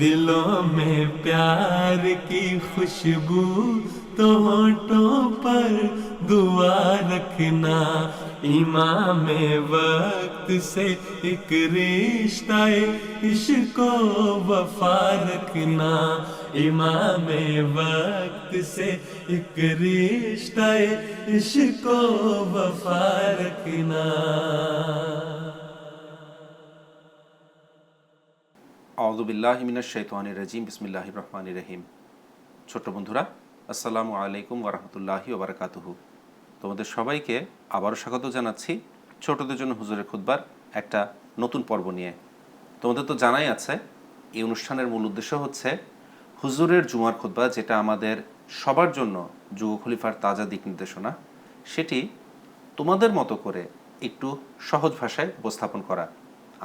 दिलों में प्यार की खुशबू तो होठों पर दुआ रखना, इमाम वक्त से एक रिश्ता इश्को वफा रखना, इमाम वक्त से एक रिश्ता इश्को वफा रखना। আউযুবিল্লাহি মিনাশ শাইতানির রাজিম বিসমিল্লাহির রহমানির রহিম। ছোট্ট বন্ধুরা, আসসালামু আলাইকুম ওয়া রাহমাতুল্লাহি ওয়া বারাকাতুহু। তোমাদের সবাইকে আবারও স্বাগত জানাচ্ছি ছোটদের জন্য হুজুরের খুতবার একটা নতুন পর্ব নিয়ে। তোমাদের তো জানাই আছে এই অনুষ্ঠানের মূল উদ্দেশ্য হচ্ছে হুজুরের জুমার খুতবা, যেটা আমাদের সবার জন্য যুগ খলিফার তাজা দিক নির্দেশনা, সেটি তোমাদের মতো করে একটু সহজ ভাষায় উপস্থাপন করা।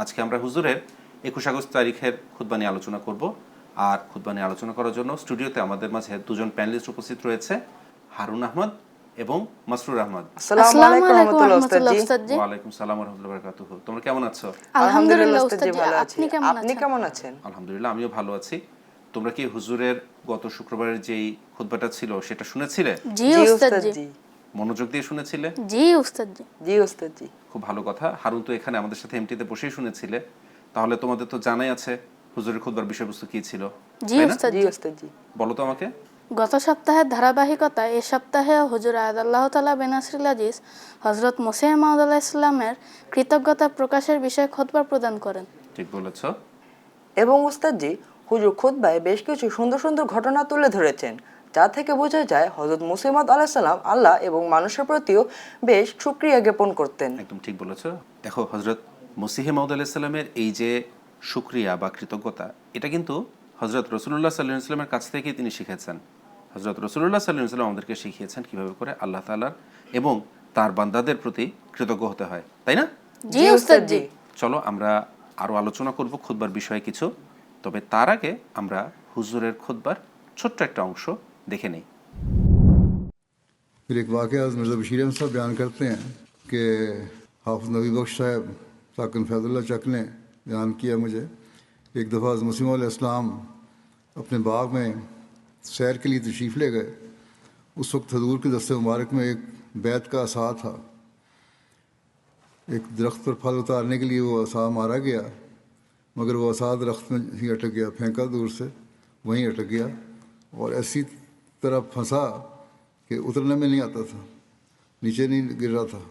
আজকে আমরা হুজুরের 21 আগস্ট তারিখের খুতবা নিয়ে আলোচনা করব। আর খুতবা নিয়ে আলোচনা করার জন্য স্টুডিওতে আমাদের মাঝে দুজন প্যানেলিস্ট উপস্থিত রয়েছে, হারুন আহমদ এবং মাসরুর আহমদ। আসসালামু আলাইকুম রাহমাতুল্লাহ উস্তাদ জি। ওয়া আলাইকুম সালাম ওয়া রাহমাতুল্লাহি ওয়া বারাকাতুহু। তোমরা কেমন আছো? আলহামদুলিল্লাহ উস্তাদ জি, ভালো আছি। আপনি কেমন আছেন? আলহামদুলিল্লাহ, আমিও ভালো আছি। তোমরা কি হুজুরের গত শুক্রবারের যেই খুতবাটা ছিল সেটা শুনেছিলে? জি উস্তাদ জি। মনোযোগ দিয়ে শুনেছিলে? জি উস্তাদ জি। জি উস্তাদ জি। খুব ভালো কথা। হারুন তো এখানে আমাদের সাথে এমটিতে বসেই শুনেছিলে, তাহলে তোমাদের তো জানাই আছে হুজুরের খুতবার বিষয়বস্তু কি ছিল। জি উস্তাদ জি। বলো তো আমাকে। গত সপ্তাহের ধারাবাহিকতায় এই সপ্তাহে হুজুর আল্লাহ তাআলা বেনাসরিল আজিজ হযরত মুসা মাউদ আলাইহিস সালামের কৃতজ্ঞতা প্রকাশের বিষয়ে খুতবা প্রদান করেন। ঠিক বলেছো। এবং উস্তাদ জি, হুজুর খুতবায় বেশ কিছু সুন্দর সুন্দর ঘটনা তুলে ধরেছেন, যা থেকে বোঝা যায় হযরত মুসা মাউদ আলাইহিস সালাম আল্লাহ এবং মানুষের প্রতিও বেশ শুকরিয়া জ্ঞাপন করতেন। একদম ঠিক বলেছো। দেখো, হযরত মসিহ মাউদ আলাইহিস সালামের এই যে শুকরিয়া বা কৃতজ্ঞতা, এটা কিন্তু হযরত রাসূলুল্লাহ সাল্লাল্লাহু আলাইহি ওয়াসাল্লামের কাছ থেকেই তিনি শিখেছেন। হযরত রাসূলুল্লাহ সাল্লাল্লাহু আলাইহি ওয়াসাল্লাম আমাদেরকে শিখিয়েছেন কিভাবে করে আল্লাহ তাআলার এবং তার বান্দাদের প্রতি কৃতজ্ঞ হতে হয়, তাই না? জি উস্তাদ জি। চলো আমরা আরো আলোচনা করব খুতবার বিষয়ে কিছু। তবে তার আগে আমরা হুজুরের খুতবার ছোট্ট একটা অংশ দেখে নেই। फिर एक वाक़या मिर्ज़ा बशीर अहमद साहब बयान करते हैं कि हाफ़िज़ नबी बख्श साहब साकिन फैज़ुल्लाह चक ने बयान किया मुझे, एक दफ़ा मुस्लिम अलैहिस्सलाम अपने बाग में सैर के लिए तशरीफ़ ले गए। उस वक्त हजूर के दस्ते मुबारक में एक बैत का असा था। एक दरख्त पर फल उतारने के लिए वो असा मारा गया, मगर वो असा दरख्त में ही अटक गया, फेंका दूर से, वहीं अटक गया और ऐसी तरह फंसा कि उतरने में नहीं आता था, नीचे नहीं गिर रहा था।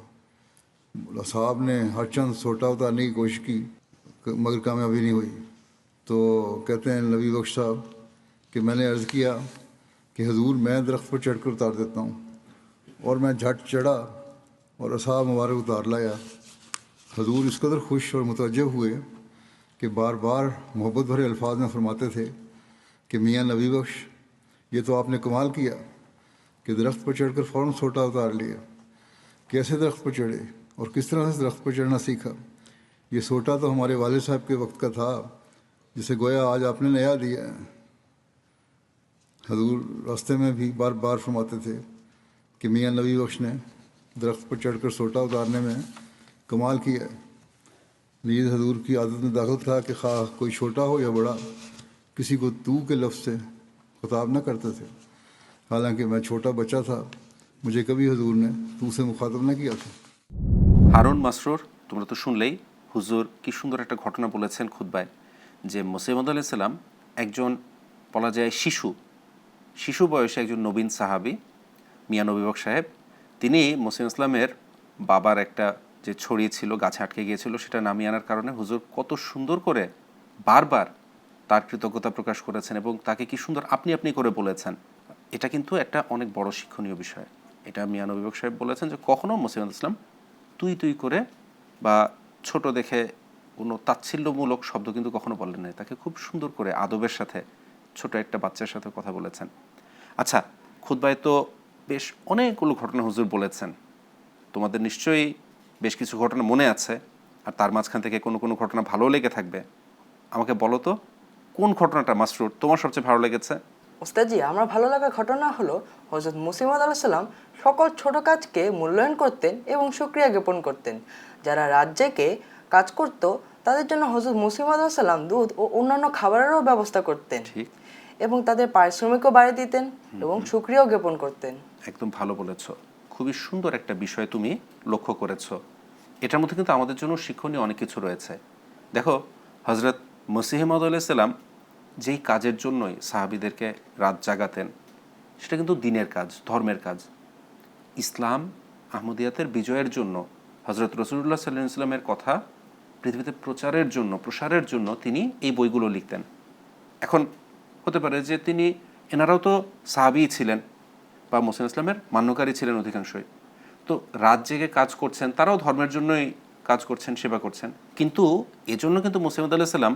साहब ने हर चंद सोटा उतारने की कोशिश की, मगर कामयाबी नहीं हुई। तो कहते हैं नबी बख्श साहब कि मैंने अर्ज़ किया कि हजूर मैं दरख्त पर चढ़कर उतार देता हूँ, और मैं झट चढ़ा और असाब मुबारक उतार लाया। हजूर इस कदर खुश और मुतवज्जह हुए कि बार बार मोहब्बत भरे अल्फाज में फरमाते थे कि मियाँ नबी बख्श, ये तो आपने कमाल किया कि दरख्त पर चढ़कर फ़ौरन सोटा उतार लिया। कैसे दरख्त पर चढ़े और किस तरह से दरख्त पर चढ़ना सीखा? ये सोटा तो हमारे वालिद साहब के वक्त का था, जिसे गोया आज आपने नया दिया है। हजूर रास्ते में भी बार बार फरमाते थे कि मियाँ नबी बख्श ने दरख्त पर चढ़कर सोटा उतारने में कमाल किया है। नीज़ हजूर की आदत में दाखिल था कि खा कोई छोटा हो या बड़ा, किसी को तू के लफ्ज़ से खिताब न करते थे। हालांकि मैं छोटा बच्चा था, मुझे कभी हुजूर ने तू से मुखातब न किया था। হারুন, মাসরুর, তোমরা তো শুনলেই হুজুর কি সুন্দর একটা ঘটনা বলেছেন খুতবায়, যে মুসা মাউদ আলাইহিস সালাম একজন বলা যায় শিশু বয়সে একজন নবীন সাহাবী, মিয়াঁ নবী বক্স সাহেব, তিনি মুসা ইসলামের বাবার একটা যে ছড়ি ছিল গাছে আটকে গিয়েছিল, সেটা নামিয়ে আনার কারণে হুজুর কত সুন্দর করে বারবার তার কৃতজ্ঞতা প্রকাশ করেছেন এবং তাকে কি সুন্দর আপনি আপনি করে বলেছেন। এটা কিন্তু একটা অনেক বড় শিক্ষণীয় বিষয়। এটা মিয়াঁ নবী বক্স সাহেব বলেছেন যে কখনো মুসা ইসলাম তুই করে বা ছোট দেখে কোনো তাচ্ছিল্যমূলক শব্দ কিন্তু কখনো বলেন নাই, তাকে খুব সুন্দর করে আদবের সাথে ছোট একটা বাচ্চার সাথে কথা বলেছেন। আচ্ছা, খুতবায় তো বেশ অনেকগুলো ঘটনা হুজুর বলেছেন, তোমাদের নিশ্চয়ই বেশ কিছু ঘটনা মনে আছে, আর তার মাঝখান থেকে কোনো কোনো ঘটনা ভালো লেগে থাকবে। আমাকে বলো তো কোন ঘটনাটা মাসরুর তোমার সবচেয়ে ভালো লেগেছে? উস্তাদ জি, আমার ভালো লাগা ঘটনা হলো হযরত মুসা মাউদ আলাইহিস সালাম সকল ছোট কাজকে মূল্যায়ন করতেন এবং শুকরিয়া জ্ঞাপন করতেন। যারা রাত জেগে কাজ করত তাদের জন্য হযরত মুসলিম আলাইহিস সালাম দুধ ও অন্যান্য খাবারেরও ব্যবস্থা করতেন ঠিক, এবং তাদের পারিশ্রমিকও বাড়িয়ে দিতেন এবং শুকরিয়াও জ্ঞাপন করতেন। একদম ভালো বলেছ। খুবই সুন্দর একটা বিষয় তুমি লক্ষ্য করেছ। এটার মধ্যে কিন্তু আমাদের জন্য শিক্ষণীয় অনেক কিছু রয়েছে। দেখো, হজরত মসিহ মাউদ আলাইহিসসালাম যেই কাজের জন্যই সাহাবীদেরকে রাত জাগাতেন, সেটা কিন্তু দিনের কাজ, ধর্মের কাজ। ইসলাম আহমদিয়াতের বিজয়ের জন্য, হজরত রসুলুল্লাহ সাল্লাল্লাহু আলাইহি ওয়াসাল্লামের কথা পৃথিবীতে প্রচারের জন্য, প্রসারের জন্য তিনি এই বইগুলো লিখতেন। এখন হতে পারে যে এনারাও তো সাহাবীই ছিলেন বা মুসলিম ইসলামের মান্যকারী ছিলেন অধিকাংশই, তো রাত জেগে কাজ করছেন, তারাও ধর্মের জন্যই কাজ করছেন, সেবা করছেন। কিন্তু এজন্য কিন্তু মুসা আলাইহিস সালাম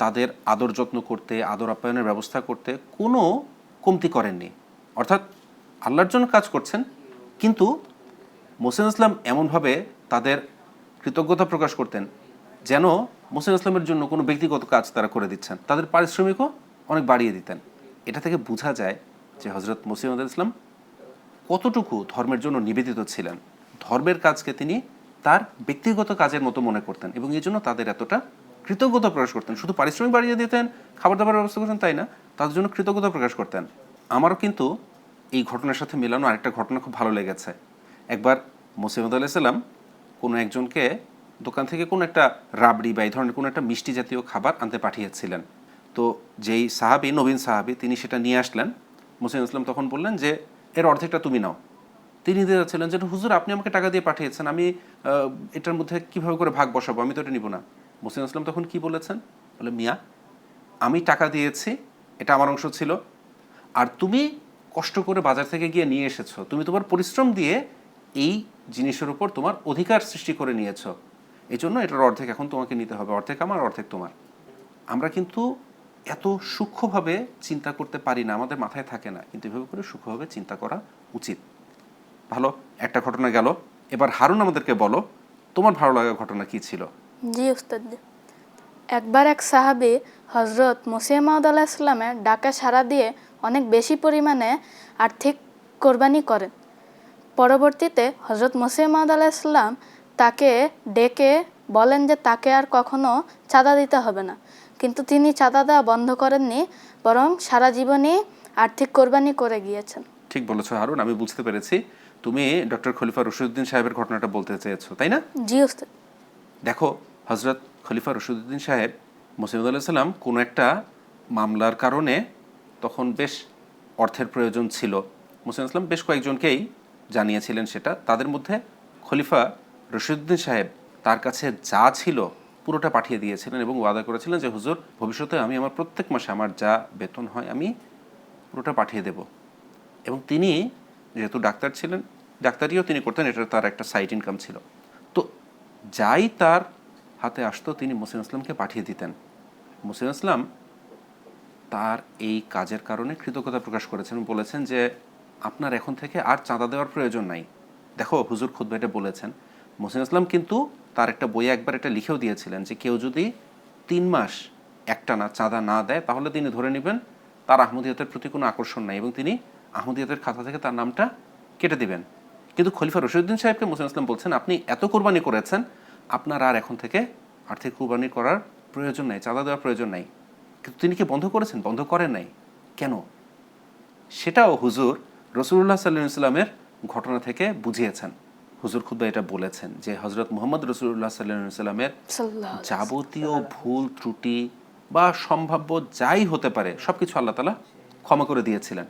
তাদের আদর যত্ন করতে, আদর আপ্যায়নের ব্যবস্থা করতে কোনো কমতি করেননি। অর্থাৎ আল্লাহর জন্য কাজ করছেন, কিন্তু মুসা ইসলাম এমনভাবে তাদের কৃতজ্ঞতা প্রকাশ করতেন যেন মুসা ইসলামের জন্য কোনো ব্যক্তিগত কাজ তারা করে দিচ্ছেন, তাদের পারিশ্রমিকও অনেক বাড়িয়ে দিতেন। এটা থেকে বোঝা যায় যে হজরত মুসা আলাইহিস সালাম কতটুকু ধর্মের জন্য নিবেদিত ছিলেন। ধর্মের কাজকে তিনি তার ব্যক্তিগত কাজের মতো মনে করতেন এবং এই জন্য তাদের এতটা কৃতজ্ঞতা প্রকাশ করতেন। শুধু পারিশ্রমিক বাড়িয়ে দিতেন, খাবার দাবার ব্যবস্থা করতেন তাই না, তাদের জন্য কৃতজ্ঞতা প্রকাশ করতেন। আমারও কিন্তু এই ঘটনার সাথে মেলানো আরেকটা ঘটনা খুব ভালো লেগেছে। একবার মুসা আলাইহিস সালাম কোনো একজনকে দোকান থেকে কোনো একটা রাবড়ি বা এই ধরনের কোনো একটা মিষ্টি জাতীয় খাবার আনতে পাঠিয়েছিলেন। তো যেই সাহাবী, নবীন সাহাবী, তিনি সেটা নিয়ে আসলেন। মুসা আলাইহিস সালাম তখন বললেন যে এর অর্ধেকটা তুমি নাও। তিনি দিয়ে যাচ্ছিলেন যে হুজুর আপনি আমাকে টাকা দিয়ে পাঠিয়েছেন, আমি এটার মধ্যে কিভাবে করে ভাগ বসাবো, আমি তো এটা নিব না। মুসা আলাইহিস সালাম তখন কি বলেছেন, বলে মিয়া আমি টাকা দিয়েছি, এটা আমার অংশ ছিল, আর তুমি কষ্ট করে বাজার থেকে গিয়ে নিয়ে এসেছো, তুমি তোমার পরিশ্রম দিয়ে এই জিনিসের উপর তোমার অধিকার সৃষ্টি করে নিয়েছো, এই জন্য এটার অর্ধেক এখন তোমাকে নিতে হবে, অর্ধেক আমার অর্ধেক তোমার। আমরা কিন্তু এত সূক্ষ্মভাবে চিন্তা করতে পারি না, আমাদের মাথায় থাকে না, কিন্তু এভাবে করে সূক্ষ্মভাবে চিন্তা করা উচিত। ভালো একটা ঘটনা গেল, এবার হারুন আমাদেরকে বলো তোমার ভালো লাগা ঘটনা কি ছিল? জি উস্তাদ। একবার এক সাহাবী হজরত মুসিহ মাউদ আলাইহিস সালামের ডাকে সাড়া দিয়ে অনেক বেশি পরিমাণে আর্থিক কোরবানি করেন। পরবর্তীতে হজরত মুসিহ মাউদ আলাইহিস সালাম তাকে ডেকে বলেন যে তাকে আর কখনো চাঁদা দিতে হবে না, কিন্তু তিনি চাঁদা দেওয়া বন্ধ করেননি, বরং সারা জীবনই আর্থিক কোরবানি করে গিয়েছেন। ঠিক বলেছো হারুন, আমি বুঝতে পেরেছি তুমি ডক্টর খলিফা রশিদউদ্দিন সাহেবের ঘটনাটা বলতে চেয়েছো, তাই না? জি উস্তাদ। দেখো, হজরত খলিফা রশিদউদ্দিন সাহেব মুসা আলাইহিস সালাম কোনো একটা মামলার কারণে তখন বেশ অর্থের প্রয়োজন ছিল। মুসা আলাইহিস সালাম বেশ কয়েকজনকেই জানিয়েছিলেন সেটা, তাদের মধ্যে খলিফা রশিদউদ্দিন সাহেব তার কাছে যা ছিল পুরোটা পাঠিয়ে দিয়েছিলেন এবং ওয়াদা করেছিলেন যে হুজুর ভবিষ্যতে আমি আমার প্রত্যেক মাসে আমার যা বেতন হয় আমি পুরোটা পাঠিয়ে দেব। এবং তিনি যেহেতু ডাক্তার ছিলেন, ডাক্তারিও তিনি করতেন, এটা তার একটা সাইড ইনকাম ছিল। তো যাই তার হাতে আসতো তিনি মুসা আলাইহিস সালামকে পাঠিয়ে দিতেন। মুসা আলাইহিস সালাম তার এই কাজের কারণে কৃতজ্ঞতা প্রকাশ করেছেন, বলেছেন যে আপনার এখন থেকে আর চাঁদা দেওয়ার প্রয়োজন নাই। দেখো হুজুর খুতবায় এটা বলেছেন। মুসা আলাইহিস সালাম কিন্তু তার একটা বইয়ে একবার এটা লিখেও দিয়েছিলেন যে কেউ যদি 3 মাস একটানা চাঁদা না দেয় তাহলে তিনি ধরে নেবেন তার আহমদিয়তের প্রতি কোনো আকর্ষণ নাই এবং তিনি আহমদিয়তের খাতা থেকে তার নামটা কেটে দিবেন। কিন্তু খলিফা রশিদউদ্দিন সাহেবকে মুসা আলাইহিস সালাম বলছেন আপনি এত কোরবানি করেছেন, আপনার আর এখন থেকে আর্থিক কোরবানি করার প্রয়োজন নাই, চাঁদা দেওয়ার প্রয়োজন নাই। কিন্তু তিনি কি বন্ধ করেছেন? বন্ধ করেন নাই। কেন? সেটাও হুজুর রসুলুল্লাহ সাল্লাল্লাহু আলাইহি ওয়াসাল্লামের ঘটনা থেকে বুঝিয়েছেন। হুজুর খুতবা এটা বলেছেন যে হযরত মুহাম্মদ রাসূলুল্লাহ সাল্লাল্লাহু আলাইহি ওয়াসাল্লামের যাবতীয় ভুল ত্রুটি বা সম্ভাব্য যাই হতে পারে সবকিছু আল্লাহ তাআলা ক্ষমা করে দিয়েছিলেন।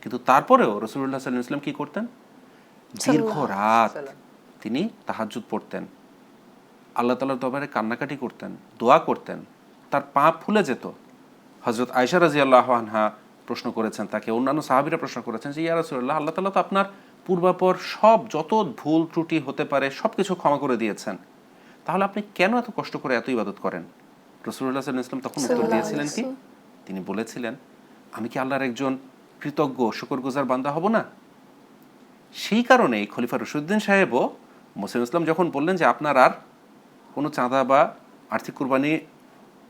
কিন্তু তারপরেও রাসূলুল্লাহ সাল্লাল্লাহু আলাইহি ওয়াসাল্লাম কি করতেন? দীর্ঘ রাত তিনি তাহাজ্জুদ পড়তেন, আল্লাহ তাআলার দরবারে কান্নাকাটি করতেন, দোয়া করতেন, তার পা ফুলে যেত। হযরত আয়েশা রাদিয়াল্লাহু আনহা প্রশ্ন করেছেন তাকে, অন্যান্য সাহাবীরা প্রশ্ন করেছেন যে ইয়া রাসূলুল্লাহ, আল্লাহ তাআলা তো আপনার পূর্বাপর সব যত ভুল ত্রুটি হতে পারে সবকিছু ক্ষমা করে দিয়েছেন, তাহলে আপনি কেন এত কষ্ট করে এত ইবাদত করেন? রাসূলুল্লাহ সাল্লাল্লাহু আলাইহি ওয়াসাল্লাম তখন উত্তর দিয়েছিলেন কি? তিনি বলেছিলেন আমি কি আল্লাহর একজন কৃতজ্ঞ শুকরগুজার বান্দা হব না? সেই কারণেই খলিফা রশিদউদ্দিন সাহেবও মুসা আলাইহিস সালাম যখন বললেন যে আপনার আর কোনো চাঁদা বা আর্থিক কুরবানি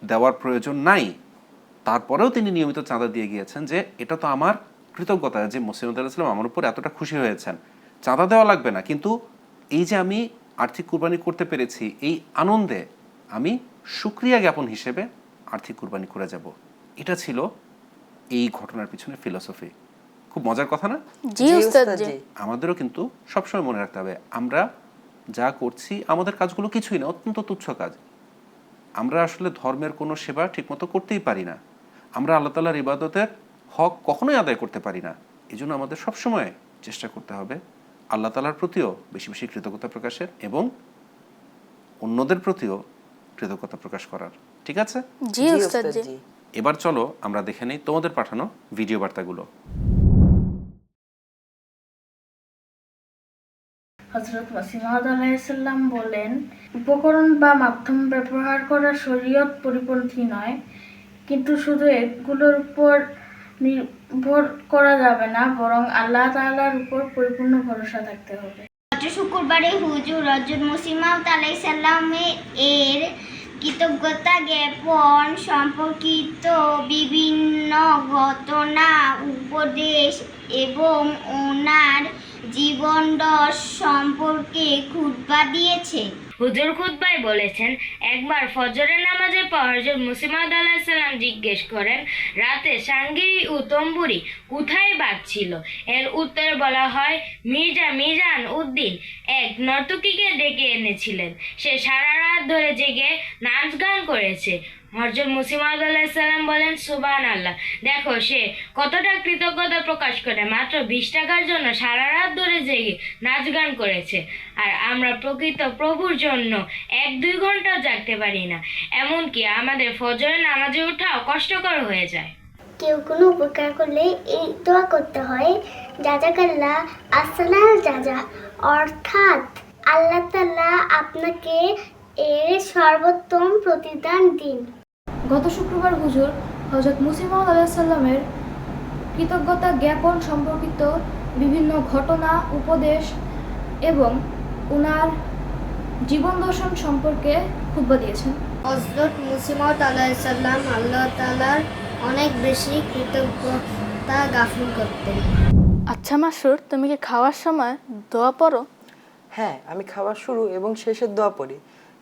দেওয়ার প্রয়োজন নাই, তারপরেও তিনি নিয়মিত চাঁদা দিয়ে গিয়েছেন যে এটা তো আমার কৃতজ্ঞতা যে মুসা আলাইহিস সালাম আমার উপর এতটা খুশি হয়েছেন, চাঁদা দেওয়া লাগবে না, কিন্তু এই যে আমি আর্থিক কুরবানি করতে পেরেছি এই আনন্দে আমি শুকরিয়া জ্ঞাপন হিসেবে আর্থিক কুরবানি করে যাব। এটা ছিল এই ঘটনার পিছনে ফিলোসফি। খুব মজার কথা না? জি উস্তাদ জি। আমাদেরও কিন্তু সবসময় মনে রাখতে হবে আমরা যা করছি আমাদের কাজগুলো কিছুই না, অত্যন্ত তুচ্ছ কাজ। আমরা আসলে ধর্মের কোনো সেবা ঠিকমতো করতেই পারি না, আমরা আল্লাহ তাআলার ইবাদতের হক কখনোই আদায় করতে পারি না। এই জন্য আমাদের সবসময় চেষ্টা করতে হবে আল্লাহ তাআলার প্রতিও বেশি বেশি কৃতজ্ঞতা প্রকাশের এবং অন্যদের প্রতিও কৃতজ্ঞতা প্রকাশ করার। ঠিক আছে? জি উস্তাদ জি। এবার চলো আমরা দেখে নিই তোমাদের পাঠানো ভিডিও বার্তাগুলো। হযরত মসিহ মাউদ আলাইহিসসালাম বলেন, উপকরণ বা মাধ্যম ব্যবহার করা শরীয়ত পরিপন্থী নয়, কিন্তু শুধু এগুলোর উপর নির্ভর করা যাবে না, বরং আল্লাহ তাআলার উপর পরিপূর্ণ ভরসা থাকতে হবে। গত শুক্রবারে হুজুর হযরত মসিহ মাউদ আলাইহিস সালামের এর কৃতজ্ঞতা জ্ঞাপন সম্পর্কিত বিভিন্ন ঘটনা, উপদেশ এবং ওনার জীবনদর্শ সম্পর্কে খুতবা দিয়েছে। হুজুর খুতবায় বলেছেন, একবার ফজরের নামাজের পর হযরত মসিহ মাউদ আলাইহিস সালাম জিজ্ঞেস করেন, রাতে সাঙ্গিরি ও তম্বুরি কোথায় বাজছিল? এর উত্তরে বলা হয়, মির্জা মিজান উদ্দিন এক নর্তকীকে ডেকে এনেছিলেন, সে সারা রাত ধরে জেগে নাচ গান করেছে। হযরত মসিহ মাউদ আলাইহিস সালাম বলেন, সুবহানাল্লাহ, দেখো সে কতটা কৃতজ্ঞতা প্রকাশ করে, মাত্র 20 টাকার জন্য সারা রাত ধরে জেগে নাচ গান করেছে। আর আমরা প্রকৃত প্রভুর জন্য 1-2 ঘন্টাও জাগতে পারি না, এমনকি আমাদের ফজরের নামাজে ওঠাও কষ্টকর হয়ে যায়। কেউ কোনো উপকার করলে এই দোয়া করতে হয়, জাযাকাল্লাহ আসসালাম জাযা, অর্থাৎ আল্লাহ তাআলা আপনাকে এর সর্বোত্তম প্রতিদান দিন। গত শুক্রবার হুজুর হযরত মসিহ মাউদ আলাইহিস সালামের কৃতজ্ঞতা জ্ঞাপন সম্পর্কিত বিভিন্ন ঘটনা, উপদেশ এবং ওনার জীবন দর্শন সম্পর্কে খুতবা দিয়েছেন। হযরত মসিহ মাউদ আলাইহিস সালাম আল্লাহ তাআলার অনেক বেশি কৃতজ্ঞতা জ্ঞাপন করতেন। আচ্ছা মাসুর, তুমি কি খাওয়ার সময় দোয়া পড়ো? হ্যাঁ, আমি খাবার শুরু এবং শেষের দোয়া পড়ি,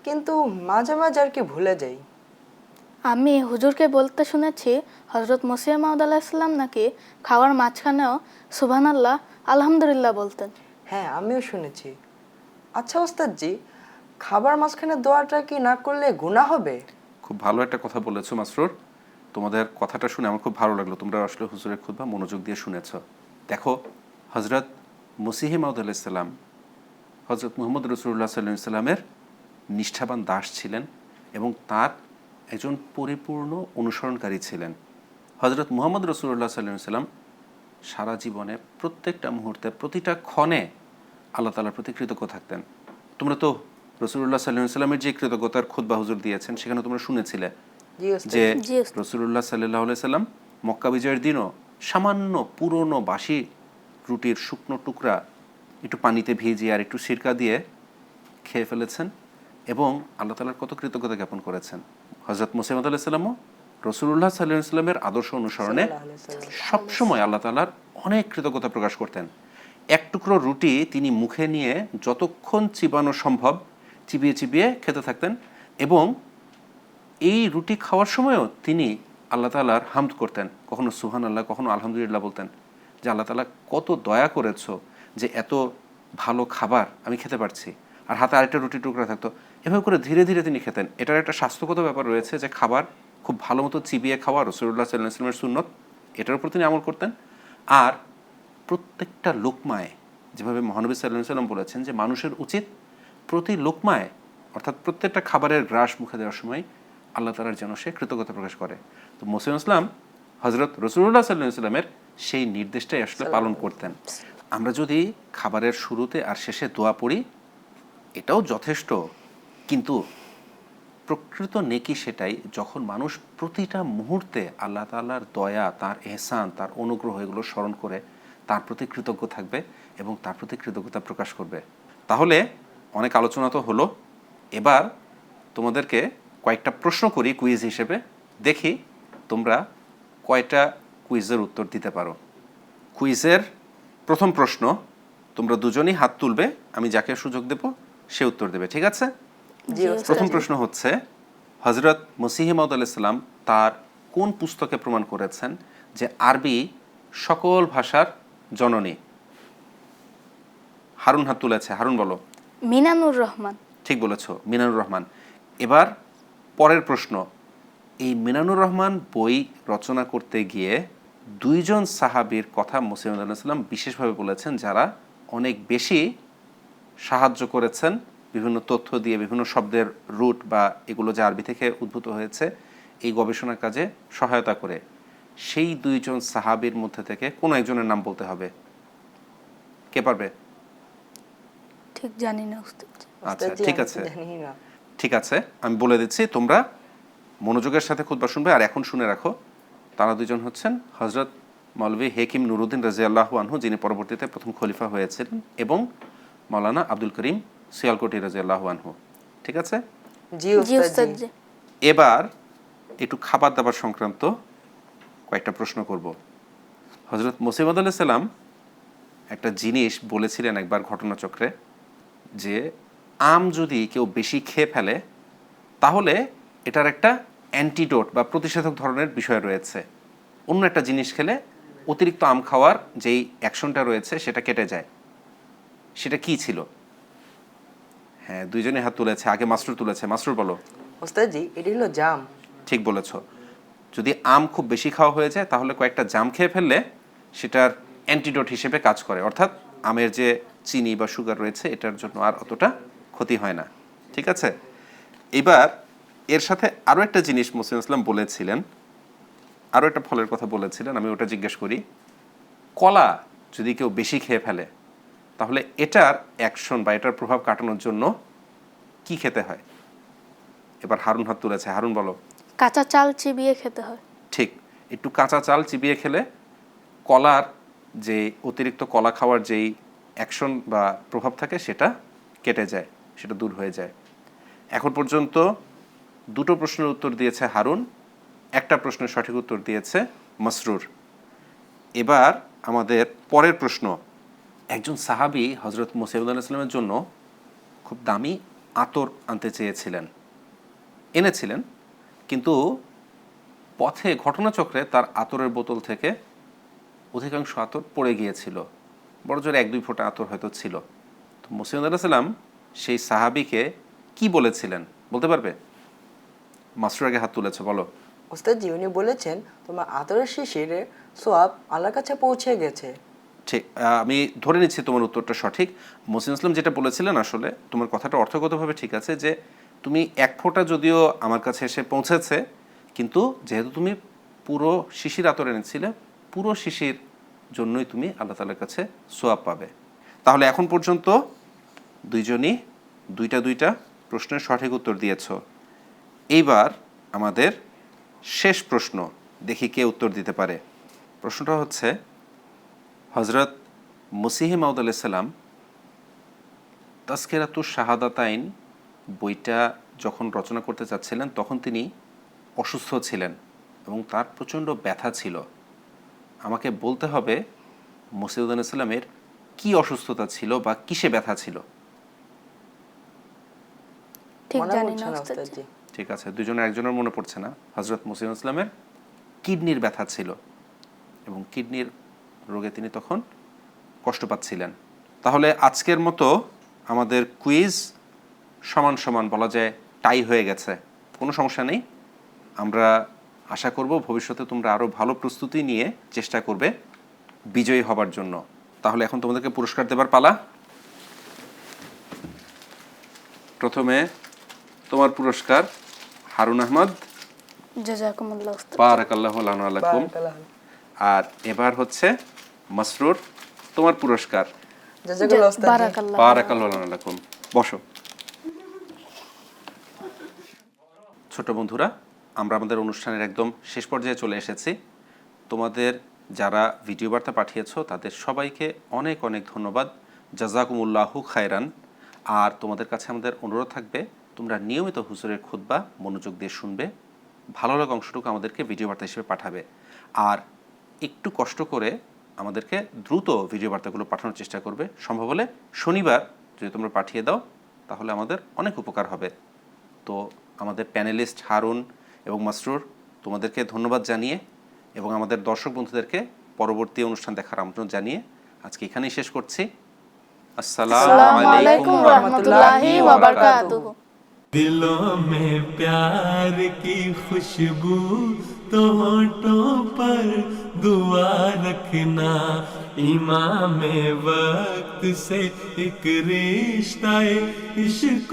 কিন্তু মাঝে মাঝে আর কি ভুলে যাই। আমি হুজুরকে বলতে শুনেছি হযরত মসিহ মাউদ আলাইহিসসালাম নাকি খাওয়ার মাঝখানেও সুবহানাল্লাহ, আলহামদুলিল্লাহ বলতেন। হ্যাঁ, আমিও শুনেছি। আচ্ছা ওস্তাদ জি, খাবার মাঝখানে দোয়াটা কি না করলে গুনাহ হবে? খুব ভালো একটা কথা বলেছো মাসরুর। তোমাদের কথাটা শুনে আমার খুব ভালো লাগলো, তোমরা আসলে হুজুরের খুতবা মনোযোগ দিয়ে শুনেছ। দেখো, হযরত মসিহ মাউদ আলাইহিস সালাম হযরত মুহাম্মদ রাসূলুল্লাহ সাল্লাল্লাহু আলাইহি সাল্লামের নিষ্ঠাবান দাস ছিলেন এবং তার একজন পরিপূর্ণ অনুসরণকারী ছিলেন। হযরত মুহাম্মদ রাসূলুল্লাহ সাল্লাল্লাহু আলাইহি সাল্লাম সারা জীবনে প্রত্যেকটা মুহূর্তে, প্রতিটা ক্ষণে আল্লাহ তাআলার প্রতি কৃতজ্ঞ থাকতেন। তোমরা তো রাসূলুল্লাহ সাল্লাল্লাহু আলাইহি সাল্লামের যে কৃতজ্ঞতার খুতবা হুজুর দিয়েছেন সেখানে তোমরা শুনেছিলে যে রাসূলুল্লাহ সাল্লাল্লাহু আলাইহি সাল্লাম মক্কা বিজয়ের দিনও সামান্য পুরনো বাসি রুটির শুকনো টুকরা একটু পানিতে ভিজিয়ে আর একটু সিরকা দিয়ে খেয়ে ফেলেছেন এবং আল্লাহ তাআলার কত কৃতজ্ঞতা জ্ঞাপন করেছেন। হযরত মসিহ মাউদ আলাইহিস সালামও রাসূলুল্লাহ সাল্লাল্লাহু আলাইহি সাল্লামের আদর্শ অনুসরণে সবসময় আল্লাহ তাআলার অনেক কৃতজ্ঞতা প্রকাশ করতেন। এক টুকরো রুটি তিনি মুখে নিয়ে যতক্ষণ চিবানো সম্ভব চিবিয়ে চিবিয়ে খেতে থাকতেন এবং এই রুটি খাওয়ার সময়ও তিনি আল্লাহ তাআলার হামদ করতেন, কখনো সুবহানাল্লাহ, কখনো আলহামদুলিল্লাহ বলতেন, যে আল্লাহ তাআলা কত দয়া করেছো যে এত ভালো খাবার আমি খেতে পারছি, আর হাতে আরেকটা রুটি টুকরা থাকতো। এভাবে করে ধীরে ধীরে তিনি খেতেন। এটার একটা স্বাস্থ্যগত ব্যাপার রয়েছে যে খাবার খুব ভালো মতো চিবিয়ে খাওয়া রাসূলুল্লাহ সাল্লাল্লাহু আলাইহি ওয়াসাল্লামের সুন্নত, এটার উপর তিনি আমল করতেন। আর প্রত্যেকটা লোকমায়, যেভাবে মহানবী সাল্লাল্লাহু আলাইহি ওয়াসাল্লাম বলেছেন যে মানুষের উচিত প্রতি লোকমায়, অর্থাৎ প্রত্যেকটা খাবারের গ্রাস মুখে দেওয়ার সময় আল্লাহ তাআলার যেন সে কৃতজ্ঞতা প্রকাশ করে। তো মসিহ ইসলাম হযরত রাসূলুল্লাহ সাল্লাল্লাহু আলাইহি ওয়াসাল্লামের সেই নির্দেশটাই আসলে পালন করতেন। আমরা যদি খাবারের শুরুতে আর শেষে দোয়া পড়ি এটাও যথেষ্ট, কিন্তু প্রকৃত নেকি সেটাই যখন মানুষ প্রতিটা মুহূর্তে আল্লাহ তাআলার দয়া, তার এহসান, তার অনুগ্রহ এগুলো স্মরণ করে তার প্রতি কৃতজ্ঞ থাকবে এবং তার প্রতি কৃতজ্ঞতা প্রকাশ করবে। তাহলে অনেক আলোচনা তো হলো, এবার তোমাদেরকে কয়েকটা প্রশ্ন করি কুইজ হিসেবে, দেখি তোমরা কয়টা কুইজের উত্তর দিতে পারো। কুইজের প্রথম প্রশ্ন, তোমরা দুজনেই হাত তুলবে, আমি যাকে সুযোগ দেব সে উত্তর দেবে, ঠিক আছে? প্রথম প্রশ্ন হচ্ছে, হজরত মসিহ মাউদ আলাইসাল্লাম তার কোন পুস্তকে প্রমাণ করেছেন যে আরবি সকল ভাষার জননী? হারুন হাত তুলেছে, হারুন বলো। মিনানুর রহমান। ঠিক বলেছ, মিনানুর রহমান। এবার পরের প্রশ্ন, এই মিনানুর রহমান বই রচনা করতে গিয়ে দুইজন সাহাবীর কথা মসিহ মাউদ আলাইসাল্লাম বিশেষভাবে বলেছেন, যারা অনেক বেশি সাহায্য করেছেন বিভিন্ন তথ্য দিয়ে, বিভিন্ন শব্দের রুট বা এগুলো যে আরবি থেকে উদ্ভূত হয়েছে এই গবেষণার কাজে সহায়তা করে। সেই দুইজন সাহাবীর মধ্যে থেকে কোনো একজনের নাম বলতে হবে। কে পারবে? ঠিক জানি না উস্তাদ। আচ্ছা, উস্তাদজি, ঠিক আমি আছে, তো জানি না। ঠিক আছে, আমি বলে দিচ্ছি, তোমরা মনোযোগের সাথে খুতবা শুনবে আর এখন শুনে রাখো। তারা দুজন হচ্ছেন হজরত মৌলভী হেকিম নুরুদ্দিন রাজিয়াল্লাহু আনহু, যিনি পরবর্তীতে প্রথম খলিফা হয়েছিলেন, এবং মাওলানা আব্দুল করিম সিয়ালকোটি রাজিয়াল্লাহু আনহু। ঠিক আছে? জি জি উস্তাদজি। উস্তাদজি। এবার একটু খাবার দাবার সংক্রান্ত কয়েকটা প্রশ্ন করব। হজরত মসিহ মাউদ আলাইহিস সালাম একটা জিনিস বলেছিলেন একবার ঘটনাচক্রে, যে আম যদি কেউ বেশি খেয়ে ফেলে তাহলে এটার একটা অ্যান্টিডোট বা প্রতিষেধক ধরনের বিষয় রয়েছে। অন্য একটা জিনিস খেলে অতিরিক্ত আম খাওয়ার যেই অ্যাকশনটা রয়েছে সেটা কেটে যায়। সেটা কি ছিল? হ্যাঁ, দুইজনে হাত তুলেছে, আগে মাসরুর তুলেছে। মাসরুর বলো। উস্তাদজি, এটি হলো জাম। ঠিক বলেছ। যদি আম খুব বেশি খাওয়া হয়ে যায় তাহলে কয়েকটা জাম খেয়ে ফেললে সেটার অ্যান্টিডোট হিসেবে কাজ করে, অর্থাৎ আমের যে চিনি বা সুগার রয়েছে এটার জন্য আর অতটা ক্ষতি হয় না। ঠিক আছে? এবার এর সাথে আরও একটা জিনিস মুসলিম ইসলাম বলেছিলেন, আরও একটা ফলের কথা বলেছিলেন, আমি ওটা জিজ্ঞেস করি। কলা যদি কেউ বেশি খেয়ে ফেলে তাহলে এটার অ্যাকশন বা এটার প্রভাব কাটানোর জন্য কি খেতে হয়? এবার হারুন হাত তুলেছে, হারুন বলো। কাঁচা চাল চিবিয়ে খেতে হয়। ঠিক, একটু কাঁচা চাল চিবিয়ে খেলে কলার যে অতিরিক্ত কলা খাওয়ার যেই অ্যাকশন বা প্রভাব থাকে সেটা কেটে যায়, সেটা দূর হয়ে যায়। এখন পর্যন্ত দুটো প্রশ্নের উত্তর দিয়েছে হারুন, একটা প্রশ্নের সঠিক উত্তর দিয়েছে মাসরুর। এবার আমাদের পরের প্রশ্ন, একজন সাহাবী হজরত মসিহ মাউদ আলাইহিস সালামের জন্য খুব দামি আতর আনতে চেয়েছিলেন, এনেছিলেন, কিন্তু পথে ঘটনাচক্রে তার আতরের বোতল থেকে অধিকাংশ আতর পড়ে গিয়েছিল, বড় জোরে 1-2 ফোঁটা আতর হয়তো ছিল। তো মসিহ মাউদ আলাইহিস সালাম সেই সাহাবীকে কি বলেছিলেন বলতে পারবে? মাসরুর আগে হাত তুলেছে, বলো। উস্তাদজি, উনি বলেছেন তোমার আতরের শিশিরের সোয়াব আল্লাহর কাছে পৌঁছে গেছে। ঠিক, আমি ধরে নিচ্ছি তোমার উত্তরটা সঠিক। মসিহ ইসলাম যেটা বলেছিলেন, আসলে তোমার কথাটা অর্থগতভাবে ঠিক আছে, যে তুমি 1 ফোঁটা যদিও আমার কাছে এসে পৌঁছেছে, কিন্তু যেহেতু তুমি পুরো শিশির আতর এনেছিলে, পুরো শিশির জন্যই তুমি আল্লাহ তাআলার কাছে সোয়াব পাবে। তাহলে এখন পর্যন্ত দুইজনই দুইটা প্রশ্নের সঠিক উত্তর দিয়েছ। এইবার আমাদের শেষ প্রশ্ন, দেখি কে উত্তর দিতে পারে। প্রশ্নটা হচ্ছে, হজরত মসিহ মাউদ আলাইহিস সালাম তাজকিরাতুশ শাহাদাতাইন বইটা যখন রচনা করতে চাচ্ছিলেন তখন তিনি অসুস্থ ছিলেন এবং তার প্রচণ্ড ব্যথা ছিল। আমাকে বলতে হবে মসিহ মাউদ আলাইহিস সালামের কি অসুস্থতা ছিল বা কিসে ব্যথা ছিল। ঠিক মনে জানি পড়ছে না না উস্তাদজি। উস্তাদজি। ঠিক আছে, দুজনের একজনের মনে পড়ছে না। হজরত মসিহ মাউদ ইসলামের কিডনির ব্যথা ছিল এবং কিডনির রোগে তিনি তখন কষ্ট পাচ্ছিলেন। তাহলে আজকের মতো আমাদের কুইজ সমান সমান বলা যায় টাই হয়ে গেছে, কোনো সমস্যা নেই। আমরা আশা করব ভবিষ্যতে তোমরা আরও ভালো প্রস্তুতি নিয়ে চেষ্টা করবে বিজয়ী হবার জন্য। তাহলে এখন তোমাদেরকে পুরস্কার দেবার পালা। প্রথমে তোমার পুরস্কার হারুন আহমদ, জাযাকুমুল্লাহ উস্তাদ। বারাকাল্লাহু লাকুম। বারাকাল্লাহ। আর এবার হচ্ছে মাসরুর, তোমার পুরস্কার, জাযাকাল্লাহ উস্তাদজি। বারাকাল্লাহ। বারাকাল্লাহু লাকুম। বসো। ছোট বন্ধুরা, আমরা আমাদের অনুষ্ঠানের একদম শেষ পর্যায়ে চলে এসেছি। তোমাদের যারা ভিডিও বার্তা পাঠিয়েছো তাদের সবাইকে অনেক অনেক ধন্যবাদ, জাযাকুমুল্লাহু খায়রান। আর তোমাদের কাছে আমাদের অনুরোধ থাকবে, তোমরা নিয়মিত হুজুরের খুতবা মনোযোগ দিয়ে শুনবে, ভালো লাগা অংশটুকু আমাদেরকে ভিডিও বার্তা হিসেবে পাঠাবে। আর একটু কষ্ট করে আমাদেরকে দ্রুত ভিডিও বার্তাগুলো পাঠানোর চেষ্টা করবে। সম্ভব হলে শনিবার যদি তোমরা পাঠিয়ে দাও তাহলে আমাদের অনেক উপকার হবে। তো আমাদের প্যানেলিস্ট হারুন এবং মাসরুর, তোমাদেরকে ধন্যবাদ জানিয়ে এবং আমাদের দর্শক বন্ধুদেরকে পরবর্তী অনুষ্ঠান দেখার আমন্ত্রণ জানিয়ে আজকে এখানেই শেষ করছি। আসসালামু আলাইকুম ওয়া রাহমাতুল্লাহি ওয়া বারাকাতুহু। दिलों में प्यार की खुशबू तो होठों पर दुआ रखना, इमाम वक्त से एक रिश्ता इश्क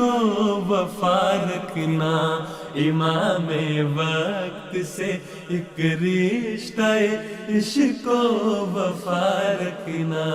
वफा रखना, इमाम वक्त से एक रिश्ता इश्क वफा रखना।